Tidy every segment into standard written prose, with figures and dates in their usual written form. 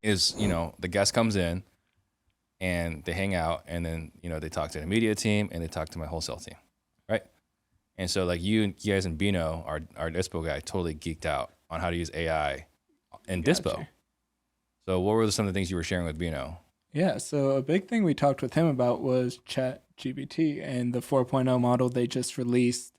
is, the guest comes in and they hang out, and then, they talk to the media team and they talk to my wholesale team, right? And so like you guys in Bino, our Dispo guy, totally geeked out on how to use AI in Dispo. So what were some of the things you were sharing with Bino? Yeah, so a big thing we talked with him about was ChatGPT and the 4.0 model they just released.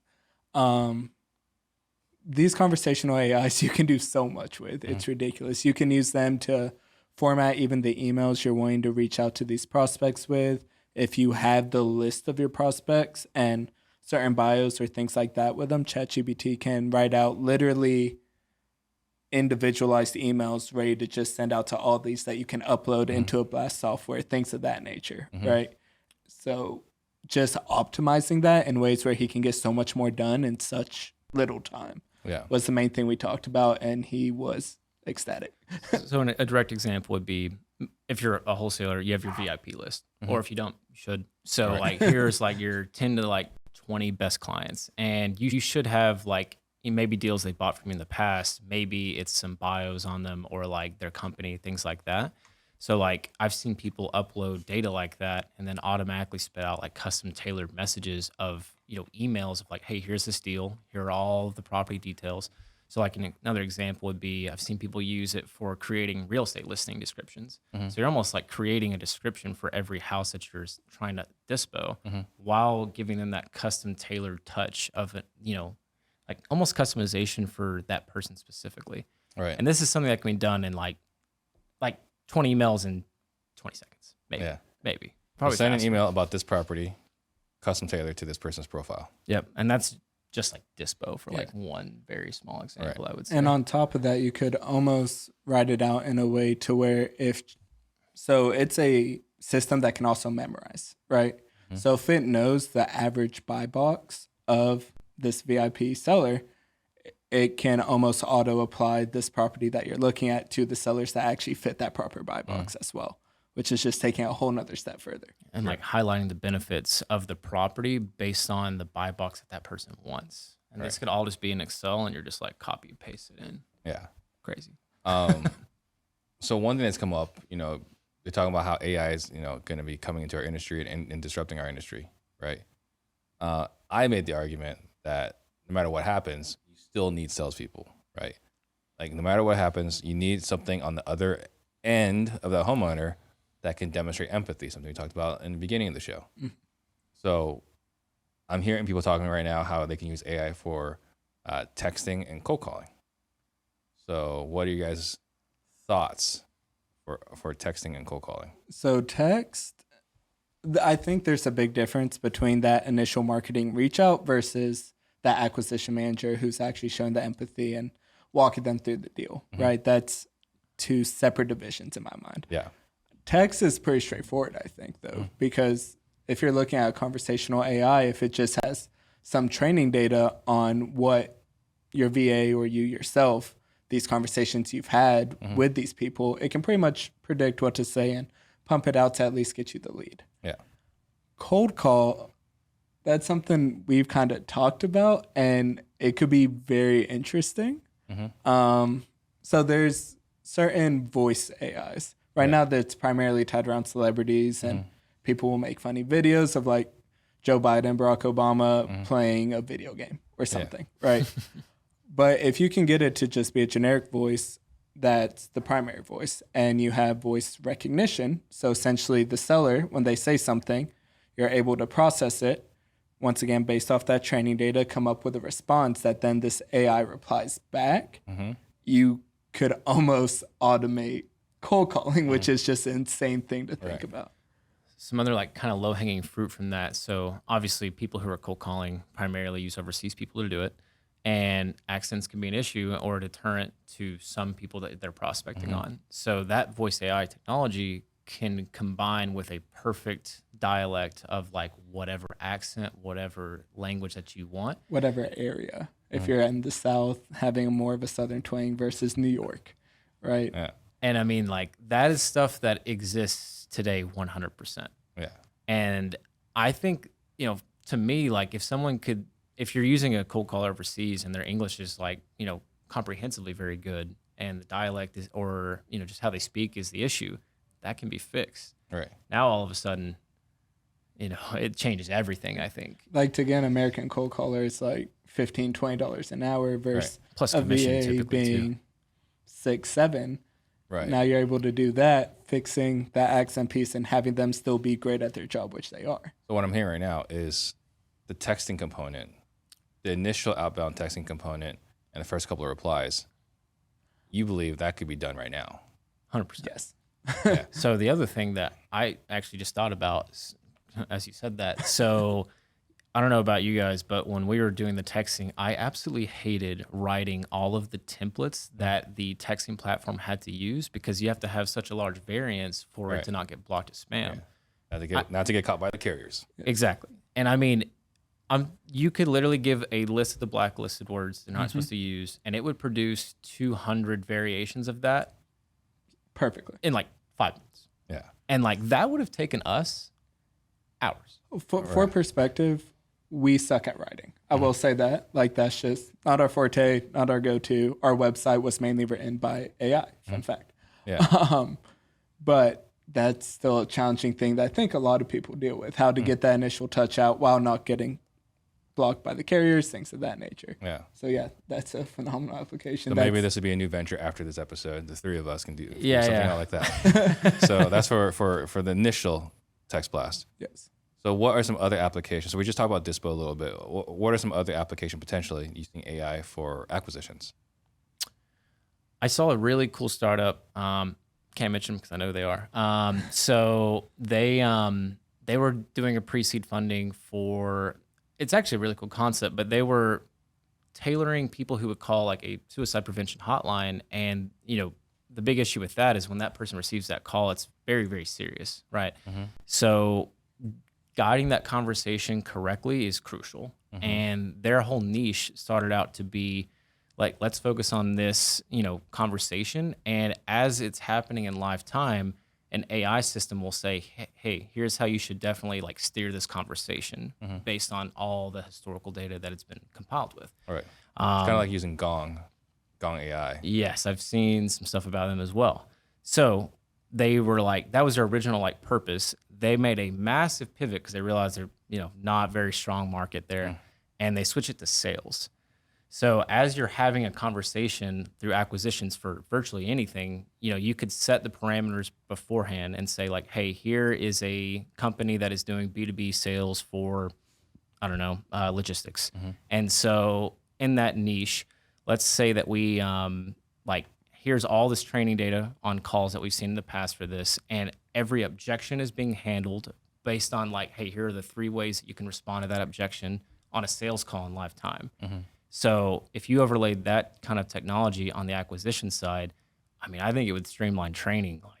These conversational AIs you can do so much with. It's ridiculous. You can use them to format even the emails you're wanting to reach out to these prospects with. If you have the list of your prospects and certain bios or things like that with them, ChatGPT can write out literally individualized emails ready to just send out to all these that you can upload into a blast software, things of that nature, right? So just optimizing that in ways where he can get so much more done in such little time was the main thing we talked about, and he was ecstatic. So a direct example would be, if you're a wholesaler, you have your VIP list, or if you don't, you should. So like here's like your 10 to like 20 best clients, and you should have like maybe deals they bought from you in the past. Maybe it's some bios on them or like their company, things like that. So like I've seen people upload data like that and then automatically spit out like custom tailored messages of, emails of like, hey, here's this deal. Here are all the property details. So like another example would be, I've seen people use it for creating real estate listing descriptions. So you're almost like creating a description for every house that you're trying to dispo while giving them that custom tailored touch of it, like almost customization for that person specifically. Right. And this is something that can be done in like 20 emails in 20 seconds, maybe. Yeah. Maybe. Probably send an email about this property, custom tailored to this person's profile. Yep. And that's just like Dispo for like one very small example, I would say. And on top of that, you could almost write it out in a way to where so it's a system that can also memorize, right? So if it knows the average buy box of this VIP seller, it can almost auto apply this property that you're looking at to the sellers that actually fit that proper buy box as well, which is just taking a whole nother step further. And like highlighting the benefits of the property based on the buy box that person wants. And this could all just be in Excel, and you're just like copy and paste it in. Yeah. Crazy. So one thing that's come up, they're talking about how AI is, going to be coming into our industry and disrupting our industry, right? I made the argument that no matter what happens, you still need salespeople, right? Like no matter what happens, you need something on the other end of that homeowner that can demonstrate empathy, something we talked about in the beginning of the show. So I'm hearing people talking right now how they can use AI for texting and cold calling. So what are you guys' thoughts for texting and cold calling? So text, I think there's a big difference between that initial marketing reach out versus that acquisition manager who's actually showing the empathy and walking them through the deal, right? That's two separate divisions in my mind. Yeah. Text is pretty straightforward, I think, though, because if you're looking at a conversational AI, if it just has some training data on what your VA or you yourself, these conversations you've had with these people, it can pretty much predict what to say and pump it out to at least get you the lead. Yeah. Cold call, that's something we've kind of talked about, and it could be very interesting. So there's certain voice AIs. Right now that's primarily tied around celebrities, and people will make funny videos of like Joe Biden, Barack Obama playing a video game or something, right? But if you can get it to just be a generic voice, that's the primary voice, and you have voice recognition. So essentially the seller, when they say something, you're able to process it, once again, based off that training data, come up with a response that then this AI replies back. You could almost automate cold calling, which is just an insane thing to think about. Some other like kind of low hanging fruit from that. So obviously people who are cold calling primarily use overseas people to do it. And accents can be an issue or a deterrent to some people that they're prospecting on. So that voice AI technology can combine with a perfect dialect of like whatever accent, whatever language that you want. Whatever area. If you're in the South, having more of a Southern twang versus New York, right? Yeah. And I mean, like, that is stuff that exists today 100%. Yeah. And I think, to me, like, if you're using a cold caller overseas and their English is like, comprehensively very good, and the dialect is, or just how they speak is the issue, that can be fixed. Right. Now all of a sudden, it changes everything, I think. Like to get an American cold caller, it's like $15-$20 an hour versus Plus a commission VA typically being too. 6-7. Right. Now you're able to do that, fixing that accent piece and having them still be great at their job, which they are. So what I'm hearing right now is the texting component, the initial outbound texting component, and the first couple of replies. You believe that could be done right now? 100%. Yes. Yeah. So the other thing that I actually just thought about, as you said that, so I don't know about you guys, but when we were doing the texting, I absolutely hated writing all of the templates that the texting platform had to use, because you have to have such a large variance for it to not get blocked as spam. Not to get caught by the carriers. Exactly. And I mean, you could literally give a list of the blacklisted words they're not supposed to use, and it would produce 200 variations of that Perfectly. in like 5 minutes. Yeah. And like that would have taken us hours. For perspective, we suck at writing. I will say that. Like, that's just not our forte, not our go-to. Our website was mainly written by AI, fun fact. Yeah. But that's still a challenging thing that I think a lot of people deal with, how to get that initial touch out while not getting blocked by the carriers, things of that nature. Yeah. So yeah, that's a phenomenal application. So maybe this would be a new venture after this episode. The three of us can do something out like that. So that's for the initial text blast. Yes. So what are some other applications? So we just talked about Dispo a little bit. What are some other applications potentially using AI for acquisitions? I saw a really cool startup. Can't mention them because I know they are. So they were doing a pre-seed funding for. It's actually a really cool concept, but they were tailoring people who would call like a suicide prevention hotline, and the big issue with that is when that person receives that call, it's very, very serious, right? So guiding that conversation correctly is crucial. And their whole niche started out to be like, let's focus on this, conversation. And as it's happening in live time, an AI system will say, hey, here's how you should definitely like steer this conversation based on all the historical data that it's been compiled with. All right. It's kind of like using Gong AI. Yes, I've seen some stuff about them as well. So they were like, that was their original like purpose. They made a massive pivot because they realized they're, not very strong market there, and they switched it to sales. So as you're having a conversation through acquisitions for virtually anything, you could set the parameters beforehand and say like, hey, here is a company that is doing B2B sales for, I don't know, logistics. And so in that niche, let's say that we here's all this training data on calls that we've seen in the past for this, and every objection is being handled based on like, hey, here are the 3 ways that you can respond to that objection on a sales call in live time. So if you overlaid that kind of technology on the acquisition side, I mean, I think it would streamline training. Like,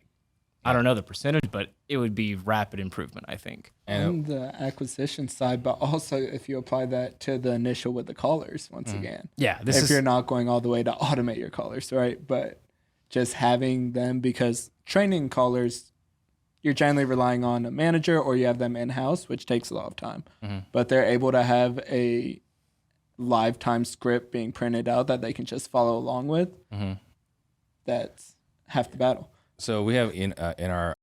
I don't know the percentage, but it would be rapid improvement, I think. On the acquisition side, but also if you apply that to the initial with the callers, once again. Yeah, if you're not going all the way to automate your callers, right? But just having them, because training callers, you're generally relying on a manager or you have them in-house, which takes a lot of time. But they're able to have a live time script being printed out that they can just follow along with. That's half the battle. So we have in our